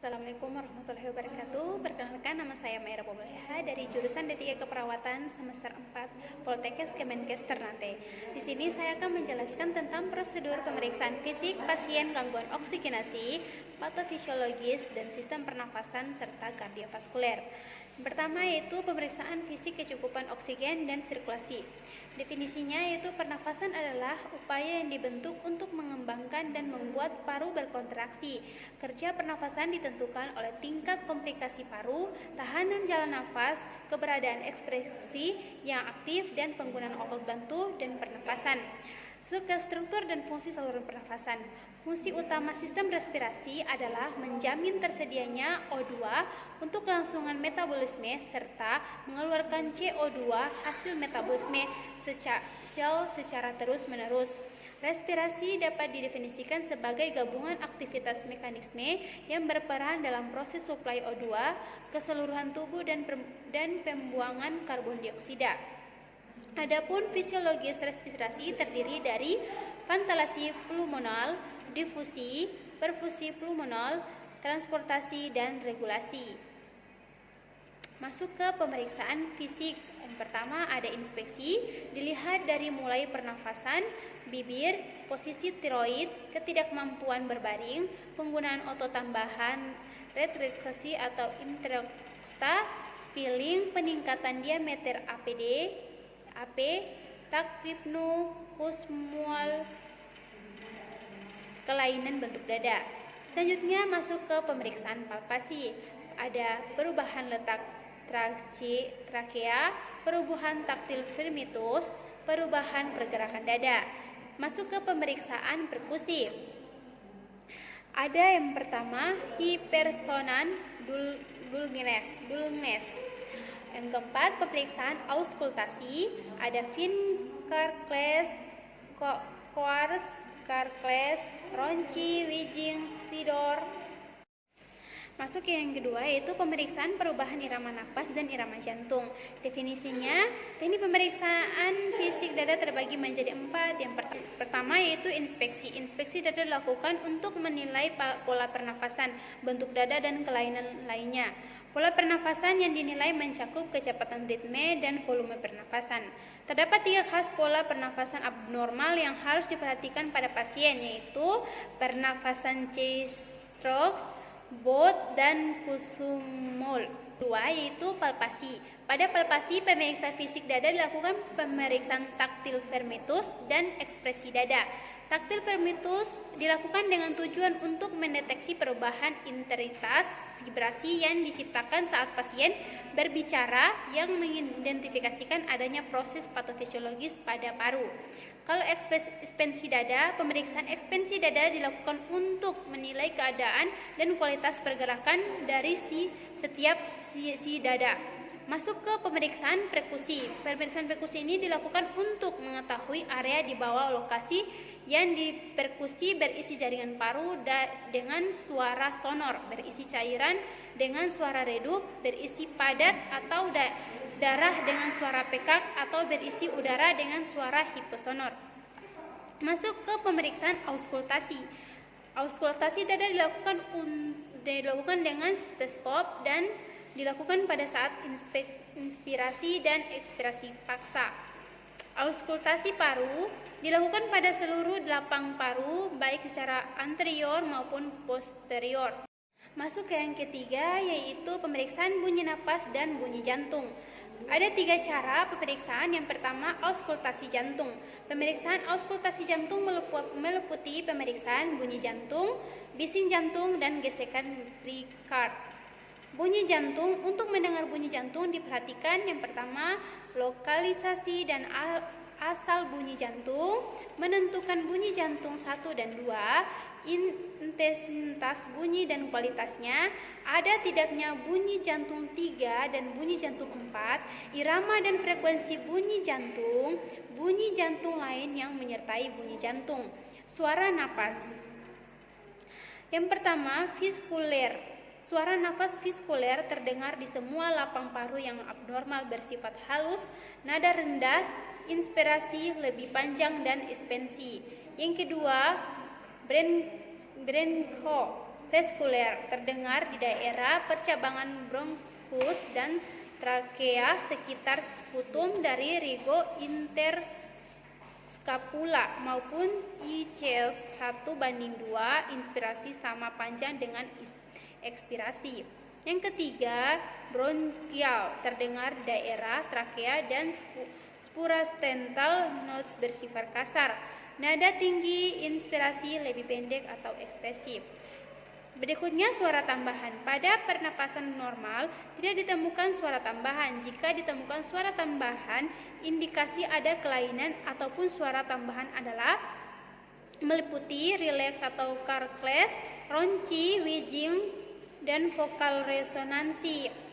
Assalamualaikum warahmatullahi wabarakatuh. Perkenalkan, nama saya Maira Poboleha dari jurusan D3 Keperawatan semester 4 Poltekkes Kemenkes Ternate. Di sini saya akan menjelaskan tentang prosedur pemeriksaan fisik pasien gangguan oksigenasi, patofisiologis, dan sistem pernafasan serta kardiovaskuler. Yang pertama yaitu pemeriksaan fisik kecukupan oksigen dan sirkulasi. Definisinya yaitu pernafasan adalah upaya yang dibentuk untuk mengembangkan dan membuat paru berkontraksi. Kerja pernafasan ditentukan oleh tingkat komplikasi paru, tahanan jalan nafas, keberadaan ekspresi yang aktif, dan penggunaan obat bantu dan pernafasan. Struktur dan fungsi saluran pernafasan. Fungsi utama sistem respirasi adalah menjamin tersedianya O2 untuk kelangsungan metabolisme serta mengeluarkan CO2 hasil metabolisme sel secara terus-menerus. Respirasi dapat didefinisikan sebagai gabungan aktivitas mekanisme yang berperan dalam proses suplai O2 ke seluruhan tubuh dan pembuangan karbon dioksida. Adapun fisiologis respirasi terdiri dari ventilasi pulmonal, difusi, perfusi pulmonal, transportasi, dan regulasi. Masuk ke pemeriksaan fisik. Yang pertama ada inspeksi, dilihat dari mulai pernafasan, bibir, posisi tiroid, ketidakmampuan berbaring, penggunaan otot tambahan, retraksi atau introsta, spilling, peningkatan diameter AP, taktipnu, kusmual, kelainan bentuk dada. Selanjutnya masuk ke pemeriksaan palpasi. Ada perubahan letak trakea, perubahan taktil firmitus, perubahan pergerakan dada. Masuk ke pemeriksaan perkusi. Ada yang pertama hipersonan dulnes. Yang keempat pemeriksaan auskultasi. Ada Finkarkles, Coars, Karkles, Ronchi, Wijing, Tidor. Masuk yang kedua yaitu pemeriksaan perubahan irama napas dan irama jantung. Definisinya, teknik pemeriksaan fisik dada terbagi menjadi 4. Yang pertama yaitu inspeksi. Inspeksi dada dilakukan untuk menilai pola pernafasan, bentuk dada, dan kelainan lainnya. Pola pernafasan yang dinilai mencakup kecepatan ritme dan volume pernafasan. Terdapat 3 khas pola pernafasan abnormal yang harus diperhatikan pada pasien, yaitu pernafasan chest-stroke, Bot, dan kusumul. Kedua yaitu palpasi. Pada palpasi, pemeriksa fisik dada dilakukan pemeriksaan taktil vermitus dan ekspresi dada. Taktil vermitus dilakukan dengan tujuan untuk mendeteksi perubahan intensitas vibrasi yang diciptakan saat pasien berbicara yang mengidentifikasikan adanya proses patofisiologis pada paru. Kalau ekspansi dada, pemeriksaan ekspansi dada dilakukan untuk menilai keadaan dan kualitas pergerakan dari setiap si dada. Masuk ke pemeriksaan perkusi. Pemeriksaan perkusi ini dilakukan untuk mengetahui area di bawah lokasi yang diperkusi berisi jaringan paru dengan suara sonor, berisi cairan dengan suara redup, berisi padat atau darah dengan suara pekak, atau berisi udara dengan suara hiposonor. Masuk ke pemeriksaan auskultasi. Auskultasi dada dilakukan dengan stetoskop dan dilakukan pada saat inspirasi dan ekspirasi paksa. Auskultasi paru dilakukan pada seluruh lapang paru, baik secara anterior maupun posterior. Masuk ke yang ketiga yaitu pemeriksaan bunyi napas dan bunyi jantung. Ada 3 cara pemeriksaan. Yang pertama, auskultasi jantung. Pemeriksaan auskultasi jantung meliputi pemeriksaan bunyi jantung, bising jantung, dan gesekan Ricard. Bunyi jantung. Untuk mendengar bunyi jantung diperhatikan yang pertama, lokalisasi dan asal bunyi jantung, menentukan bunyi jantung 1 dan 2, intensitas bunyi dan kualitasnya, ada tidaknya bunyi jantung 3 dan bunyi jantung 4, irama dan frekuensi bunyi jantung lain yang menyertai bunyi jantung. Suara napas. Yang pertama, viskuler. Suara nafas viskuler terdengar di semua lapang paru yang abnormal bersifat halus, nada rendah, inspirasi lebih panjang, dan ekspansi. Yang kedua, broncho. vaskuler, terdengar di daerah percabangan bronkus dan trakea sekitar sputum dari rigo interscapula maupun ICS 1:2, inspirasi sama panjang dengan ekspirasi. Yang ketiga, bronkial, terdengar di daerah trakea dan suprastental, notes bersifat kasar. Nada tinggi, inspirasi lebih pendek atau ekspresif. Berikutnya suara tambahan. Pada pernapasan normal tidak ditemukan suara tambahan. Jika ditemukan suara tambahan, indikasi ada kelainan ataupun suara tambahan adalah meliputi rileks atau karkles, ronci, wheezing, dan vokal resonansi.